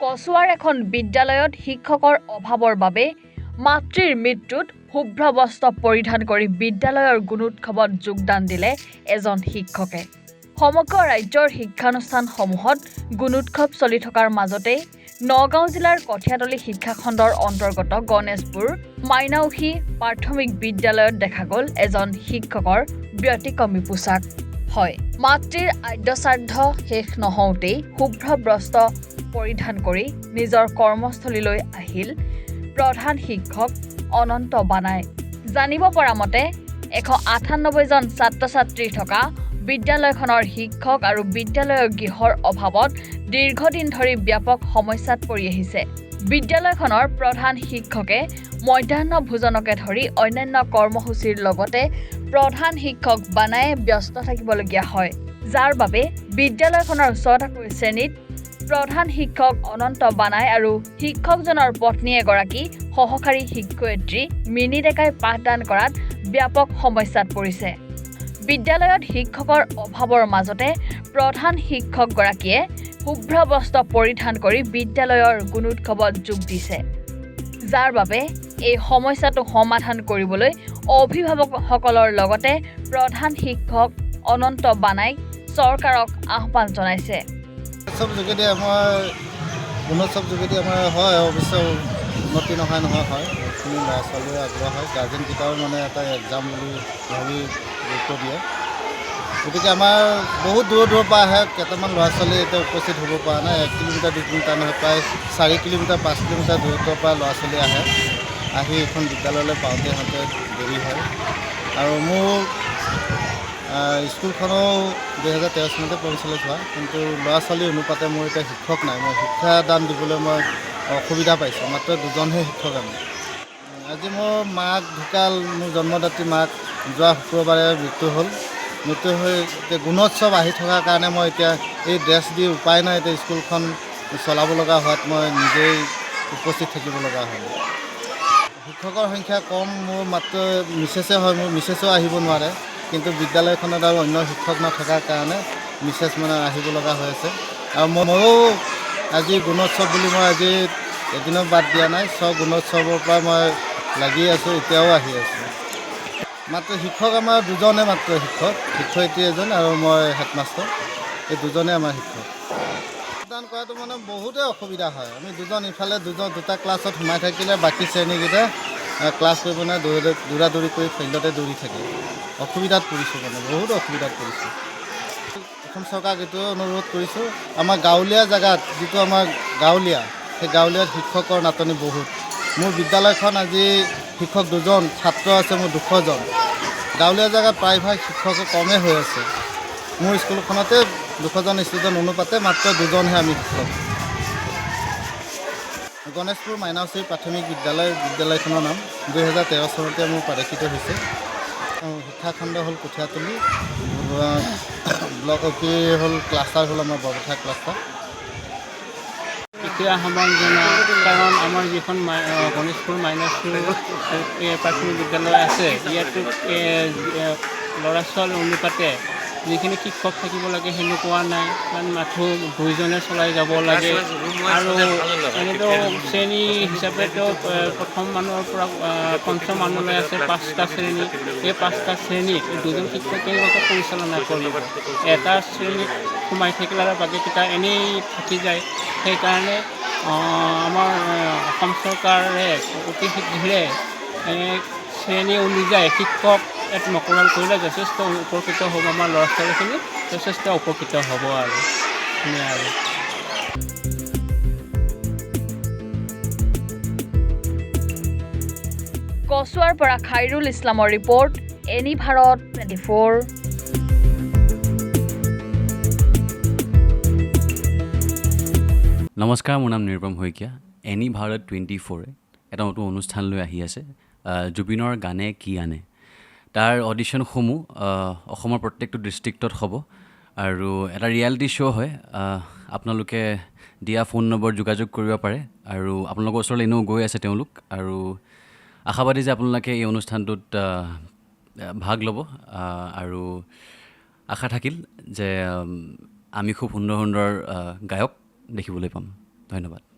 কচুৱাৰ এখন বিদ্যালয়ত শিক্ষকৰ অভাৱৰ বাবে মাতৃৰ মৃত্যুত শুভ্ৰ বস্ত্ৰ পৰিধান কৰি বিদ্যালয়ৰ গুণোৎসৱত যোগদান দিলে এজন শিক্ষকে। সমগ্ৰ ৰাজ্যৰ শিক্ষানুষ্ঠানসমূহত গুণোৎসৱ চলি থকাৰ মাজতেই নগাঁও জিলাৰ কঠীয়াতলী শিক্ষাখণ্ডৰ অন্তৰ্গত গণেশপুৰ মাইনাউসী প্ৰাথমিক বিদ্যালয়ত দেখা গ'ল এজন শিক্ষকৰ ব্যতিক্ৰমী পোছাক। হয়, মাতৃৰ আদ্যশ্ৰাদ্ধ শেষ নহওঁতেই শুভ্ৰ বস্ত্ৰ পৰিধান কৰি নিজৰ কৰ্মস্থলীলৈ আহিল প্ৰধান শিক্ষক অনন্ত বানাই। জানিব পৰা মতে 198 জন ছাত্ৰ ছাত্ৰী থকা বিদ্যালয়খনৰ শিক্ষক আৰু বিদ্যালয়ৰ গৃহৰ অভাৱত দীৰ্ঘদিন ধৰি ব্যাপক সমস্যাত পৰি আহিছে। বিদ্যালয়খনৰ প্ৰধান শিক্ষকে মধ্যাহ্ন ভোজনকে ধৰি অন্যান্য কৰ্মসূচীৰ লগতে প্ৰধান শিক্ষক বানাই ব্যস্ত থাকিবলগীয়া হয়, যাৰ বাবে বিদ্যালয়খনৰ 6টাকৈ শ্ৰেণীত প্ৰধান শিক্ষক অনন্ত বানাই আৰু শিক্ষকজনৰ পত্নী এগৰাকী সহকাৰী শিক্ষয়িত্ৰী মিনি ডেকাই পাঠদান কৰাত ব্যাপক সমস্যাত পৰিছে। বিদ্যালয়ত শিক্ষকৰ অভাৱৰ মাজতে প্ৰধান শিক্ষকগৰাকীয়ে শুভ্ৰ বস্ত্ৰ পৰিধান কৰি বিদ্যালয়ৰ গুণোৎসৱত যোগ দিছে, যাৰ বাবে এই সমস্যাটো সমাধান কৰিবলৈ অভিভাৱকসকলৰ লগতে প্ৰধান শিক্ষক অনন্ত বানাইক চৰকাৰক আহ্বান জনাইছে। সব যোগেদি আমাৰ গুণোৎসৱ যোগেদি আমাৰ হয়, অৱশ্যে উন্নতি নহয় হয়, এইখিনি ল'ৰা ছোৱালীৰ আগ্ৰহ হয়, গাৰ্জেনকেইটাও মানে এটা এক্সাম বুলি ভাবি গুৰুত্ব দিয়ে। গতিকে আমাৰ বহুত দূৰৰ পৰা আহে, কেইটামান ল'ৰা ছোৱালী এতিয়া উপস্থিত হ'ব পৰা নাই। 1 কিলোমিটাৰ 2 কিলোমিটাৰ নহয়, প্ৰায় 4 কিলোমিটাৰ 5 কিলোমিটাৰ দূৰত্বৰ পৰা ল'ৰা ছোৱালী আহি এইখন বিদ্যালয়লৈ পাওঁতে দেৰি হয়। আৰু মোৰ স্কুলখনো 2013 চনতে পৰিচালিত হোৱা, কিন্তু ল'ৰা ছোৱালীৰ অনুপাতে মোৰ এতিয়া শিক্ষক নাই। মই শিক্ষাদান দিবলৈ মই অসুবিধা পাইছোঁ, মাত্ৰ 2জনহে শিক্ষক আমি। আজি মোৰ মাক ঢুকাল, মোৰ জন্মদাত্ৰী মাক যোৱা শুক্ৰবাৰে মৃত্যু হৈ এতিয়া গুণোৎসৱ আহি থকাৰ কাৰণে মই এতিয়া এই ড্ৰেছ দি উপায় নাই, এতিয়া স্কুলখন চলাব লগা হোৱাত মই নিজেই উপস্থিত থাকিব লগা হয়। শিক্ষকৰ সংখ্যা কম, মোৰ মাত্ৰ মিছেছে হয়, মোৰ মিছেছেও আহিব নোৱাৰে, কিন্তু বিদ্যালয়খনত আৰু অন্য শিক্ষক নথকাৰ কাৰণে মিছেছ মানে আহিব লগা হৈ আছে। আৰু ময়ো আজি গুণোৎসৱ বুলি মই আজি এদিনো বাদ দিয়া নাই, চব গুণোৎসৱৰ পৰা মই লাগি আছোঁ, এতিয়াও আহি আছোঁ। মাত্ৰ শিক্ষক আমাৰ 2জনে, মাত্ৰ শিক্ষয়িত্ৰী এজন আৰু মই হেডমাষ্টাৰ, এই 2জনে আমাৰ শিক্ষক। পাঠদান কৰাটো মানে বহুতেই অসুবিধা হয়। আমি 2জন ইফালে 2টা ক্লাছত সোমাই থাকিলে বাকী শ্ৰেণীকেইটা ক্লাছ কৰিব নোৱাৰে, দৌৰা দৌৰি কৰি ফিল্ডতে দৌৰি থাকে। অসুবিধাত পৰিছোঁ, মানে বহুত অসুবিধাত পৰিছোঁ। অসম চৰকাৰক এইটোৱে অনুৰোধ কৰিছোঁ, আমাৰ গাঁৱলীয়া জেগাত যিটো আমাৰ সেই গাঁৱলীয়াত শিক্ষকৰ নাটনি বহুত। মোৰ বিদ্যালয়খন আজি শিক্ষক 2জন, ছাত্ৰ আছে মোৰ 200জন। গাঁৱলীয়া জেগাত প্ৰায়ভাগ শিক্ষক কমেই হৈ আছে। মোৰ স্কুলখনতে 200জন ষ্টুডেণ্ট অনুপাতে মাত্ৰ 2জনহে আমি শিক্ষক। গণেশপুৰ মাইনাউসী প্ৰাথমিক বিদ্যালয়খনৰ নাম 2013 চনতে মোৰ প্ৰদৰ্শিত হৈছে। শিক্ষাখণ্ড হ'ল কঠীয়াতলী, ব্লক হ'ল ক্লাষ্টাৰ হ'ল আমাৰ বৰপথাৰ ক্লাষ্টাৰ। এতিয়া আহ্বান জনাওঁ, কাৰণ আমাৰ যিখন গণেশপুৰ মাইনাউসী প্ৰাথমিক বিদ্যালয় আছে, ইয়াতো ল'ৰা ছোৱালীৰ অনুপাতে যিখিনি শিক্ষক থাকিব লাগে সেনেকুৱা নাই, কাৰণ মাথো 2জনে চলাই যাব লাগে। আৰু এনেতো শ্ৰেণী হিচাপেতো প্ৰথম মানৰ পৰা পঞ্চম মানলৈ আছে 5টা শ্ৰেণী। এই 5টা শ্ৰেণীত 2জন শিক্ষক কেনেকুৱাকৈ পৰিচালনা কৰিব? এটা শ্ৰেণীত সোমাই থাকিলে আৰু বাকীকেইটা এনেই থাকি যায়। সেইকাৰণে আমাৰ অসম চৰকাৰে অতি শীঘ্ৰে শ্ৰেণী অনুযায়ী শিক্ষক মকৰাল কৰিলে যথেষ্ট উপকৃত হ'ব, আমাৰ ল'ৰা ছোৱালীখিনি যথেষ্ট উপকৃত হ'ব আৰু কচুৱাৰ পৰা খাইৰুল ইছলামৰ ৰিপৰ্ট, এনি ভাৰত 24। নমস্কাৰ, মোৰ নাম নিৰুপম শইকীয়া। এনি ভাৰত 24 এটা নতুন অনুষ্ঠান লৈ আহি আছে, জুবিনৰ গানে কি আনে। তাৰ অডিশ্যনসমূহ অসমৰ প্ৰত্যেকটো ডিষ্ট্ৰিক্টত হ'ব আৰু এটা ৰিয়েলিটি শ্ব' হয়। আপোনালোকে দিয়া ফোন নম্বৰ যোগাযোগ কৰিব পাৰে আৰু আপোনালোকৰ ওচৰলৈ এনেও গৈ আছে তেওঁলোক, আৰু আশাবাদী যে আপোনালোকে এই অনুষ্ঠানটোত ভাগ ল'ব, আৰু আশা থাকিল যে আমি খুব সুন্দৰ সুন্দৰ গায়ক দেখিবলৈ পাম। ধন্যবাদ।